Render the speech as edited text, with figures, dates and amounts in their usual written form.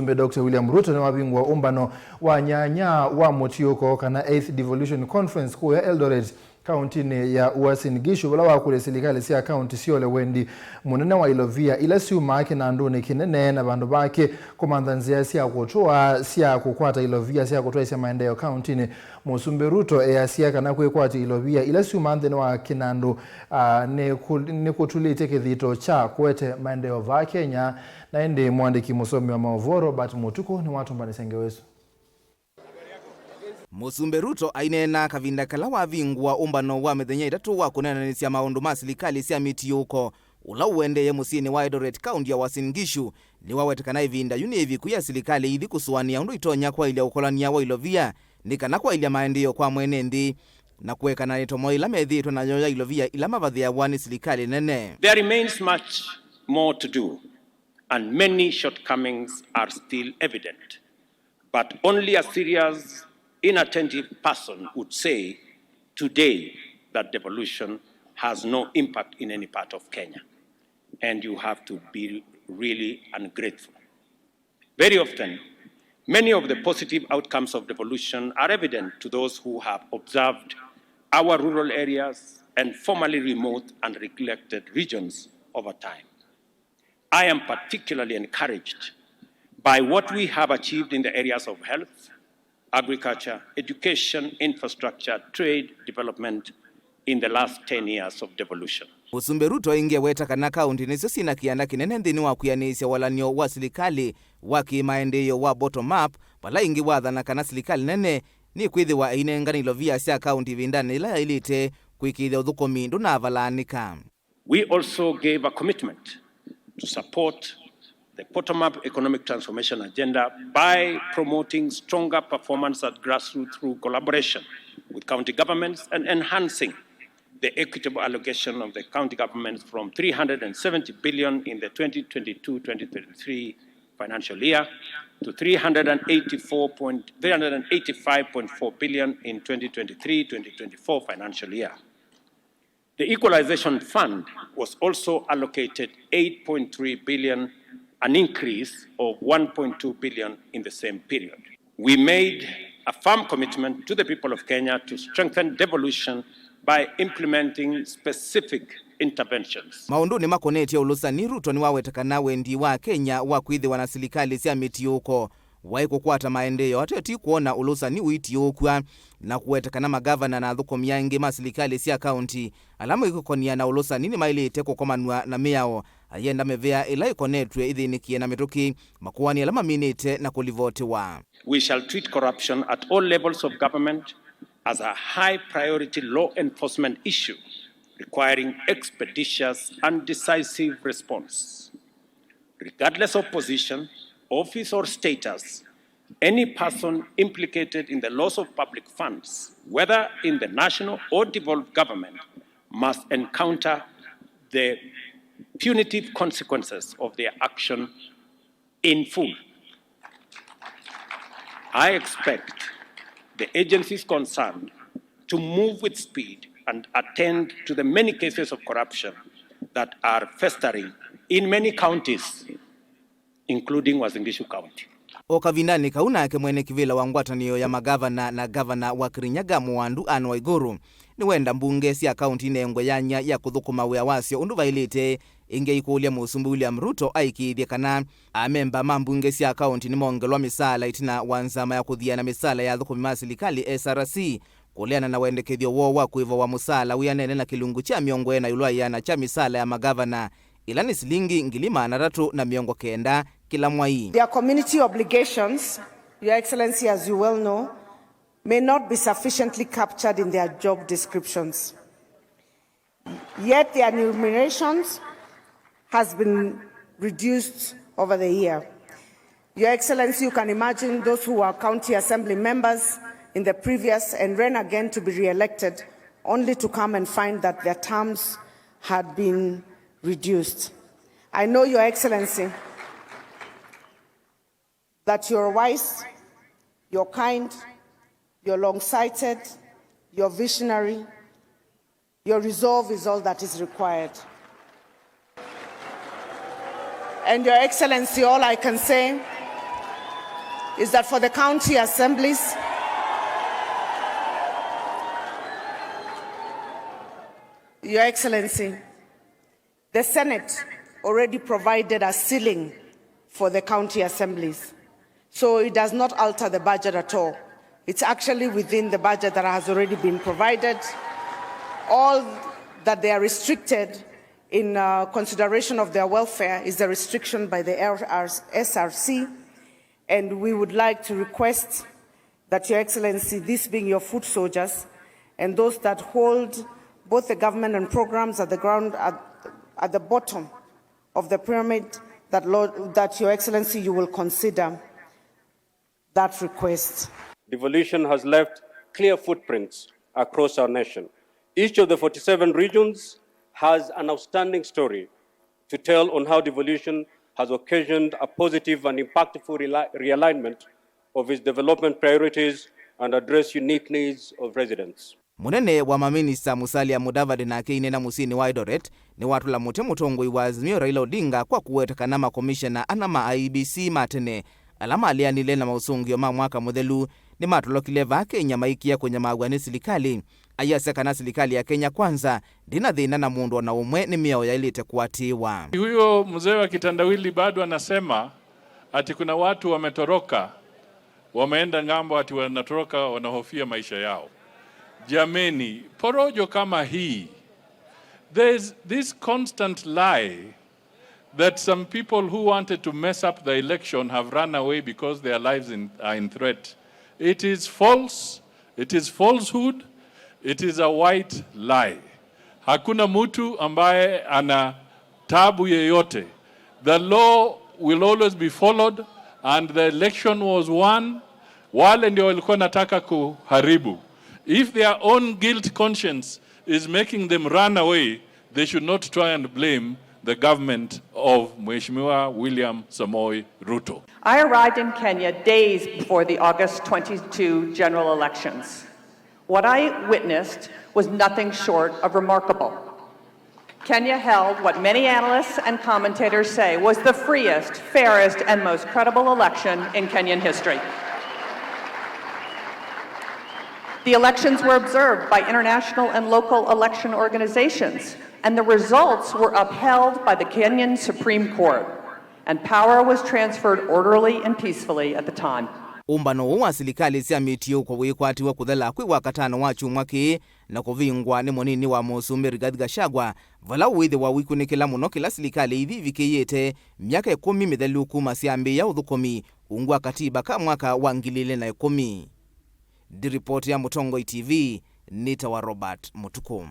Dr. William Ruto ni wabingwa Umbano Wa Mutiuuko kana 8th Devolution Conference kuya Eldoret County ya Uasin Gishu wala wakule silikali siya county siole wendi munene wa ilovia ila siuma ake na andone kinene na bandu bake kumandanzia siya kutoa siya kukwata ilovia siya kutoa siya maendeleo county ni Musumbi Ruto siya kana kukwata ilovia ila siuma andene wa kinandu ne kutulite kithito cha kwete maendeleo va Kenya na ende mwandiki musomi wa maovoro but mutuko ni watu mbanisenge wesu. Musumbi Ruto ainena kavinda kala wavingwa umbano wa mithenya itatu wa kunenanisia maundu ma silikali sia mitiuuko ula uendeye musini wa Eldoret County ya Uasin Gishu ni wawetekana ivinda yunivi kuya silikali ili kusuania undu itonya kwa ilia ukolania wa ilovia ni kana kwa ilia maendio kwa mwenendi na kuwekana nitomo ila methitwa na nyoya ilovia ila mavathia wani silikali nene. There remains much more to do and many shortcomings are still evident, but only a serious inattentive person would say today that devolution has no impact in any part of Kenya, and you have to be really ungrateful. Very often, many of the positive outcomes of devolution are evident to those who have observed our rural areas and formerly remote and neglected regions over time. I am particularly encouraged by what we have achieved in the areas of health, agriculture, education, infrastructure, trade, development in the last 10 years of devolution. Musumbi Ruto inge weta kana kaunti niso sina kianda kinene nthini wa kuyanisya walanio wa silikali wa kimaendeleo wa bottom up pala ingi wathana kana silikali nene ni kwithiwa inengana ilovia sia kaunti vindani ila ilite kuikithia uthukumi ndunavalanika. We also gave a commitment to support the bottom-up economic transformation agenda by promoting stronger performance at grassroots through collaboration with county governments and enhancing the equitable allocation of the county governments from 370 billion in the 2022-2023 financial year to 385.4 billion in 2023-2024 financial year. The Equalization Fund was also allocated 8.3 billion, an increase of 1.2 billion in the same period. We made a firm commitment to the people of Kenya to strengthen devolution by implementing specific interventions. Maundu ni makoneti ya ulusani Ruto ni wawetekana wendi wa Kenya wa kwithiwa na silikali sia mitiuuko waikukwata maendeleo ateti kuona ulusani uitiukwa na kuwetekana magavana na uthukumi yangi ma silikali sia county alama ikukonia na ulusani ni mailite kukomanwa na miao ayenda mevea ila ikonetwe ithinikie na mituki makuani alama minite na kulivotiwa. We shall treat corruption at all levels of government as a high priority law enforcement issue requiring expeditious and decisive response. Regardless of position, office or status, any person implicated in the loss of public funds, whether in the national or devolved government, must encounter the punitive consequences of their action in full. I expect the agencies concerned to move with speed and attend to the many cases of corruption that are festering in many counties, including Uasin Gishu County. Okavindani kauna ke mwene kivila wa ngwatanio ya magavana na gavana wa Kirinyaga Mwandu Anne Waiguru ni wenda mbunge sia kaunti nengwe yanya ya kuthukuma wea wasio undu vailite inge ikulia Musumbi William Ruto aikithia kana amemba mambunge sia kaunti ni mongelwa misala itina wanzama ya kuthia na misala ya thukumi ma silikali SRC kuleana na wendekethio wo wa kuiva wa musala uyanene na kilungu cha miongwe na yulwa yana cha misala ya magavana ilani silingi ngilima na ratu na miongo kenda kila mwai. Their community obligations, Your Excellency, as you well know, may not be sufficiently captured in their job descriptions. Yet their remunerations has been reduced over the year. Your Excellency, you can imagine those who are county assembly members in the previous and ran again to be re-elected, only to come and find that their terms had been reduced. I know, Your Excellency, that you're wise, you're kind, you're long-sighted, you're visionary, your resolve is all that is required. And Your Excellency, all I can say is that for the county assemblies, Your Excellency, the Senate already provided a ceiling for the county assemblies. So it does not alter the budget at all. It's actually within the budget that has already been provided. All that they are restricted in consideration of their welfare is the restriction by the SRC. And we would like to request that, Your Excellency, this being your foot soldiers and those that hold both the government and programs at the ground, at the bottom of the pyramid, that Your Excellency, you will consider that request. Devolution has left clear footprints across our nation. Each of the 47 regions has an outstanding story to tell on how devolution has occasioned a positive and impactful realignment of its development priorities and address unique needs of residents. Munene wa maminista Musalia Mudavadi na Keinena Musini wa Eldoret ni watu la mute mutongoi wa Azimio Raila Odinga kwa kuweteka na makomishana anama IEBC matene alama alianile na mausungio mwaka muthelu ni matulokile vake nyamaikia kwenye magwani silikali ayaseka na silikali ya Kenya kwanza dina dhina na mundu na umwe ni miao ya ilite kuatiwa. Huyo mzee wa kitandawili bado anasema ati kuna watu wametoroka, wameenda ngambo, ati wanatoroka wanahofia maisha yao. Jameni, porojo kama hii. There's this constant lie that some people who wanted to mess up the election have run away because their lives are in threat. It is false, it is falsehood, it is a white lie. Hakuna mtu ambaye ana tabu yeyote. The law will always be followed and the election was won. Wale ndio walikuwa nataka kuharibu. If their own guilt conscience is making them run away, they should not try and blame the government of Musumbi William Ruto. I arrived in Kenya days before the August 22 general elections. What I witnessed was nothing short of remarkable. Kenya held what many analysts and commentators say was the freest, fairest, and most credible election in Kenyan history. The elections were observed by international and local election organizations, and the results were upheld by the Kenyan Supreme Court, and power was transferred orderly and peacefully at the time. Umbano wa silikali sia mitiuuko wikwatiwa kuthela kwi wakatano wa chumwaki na kuvingwa ni monini wa Musumbi Gachagua vala withi wa wikunikila muno kila silikali hivi vikiyete miaka 10 mithelu kuma siambi ya uthukumi ungwa katiba ka mwaka wa 2010. Di report ya Mutongo TV, Nita wa Robert Mutuku.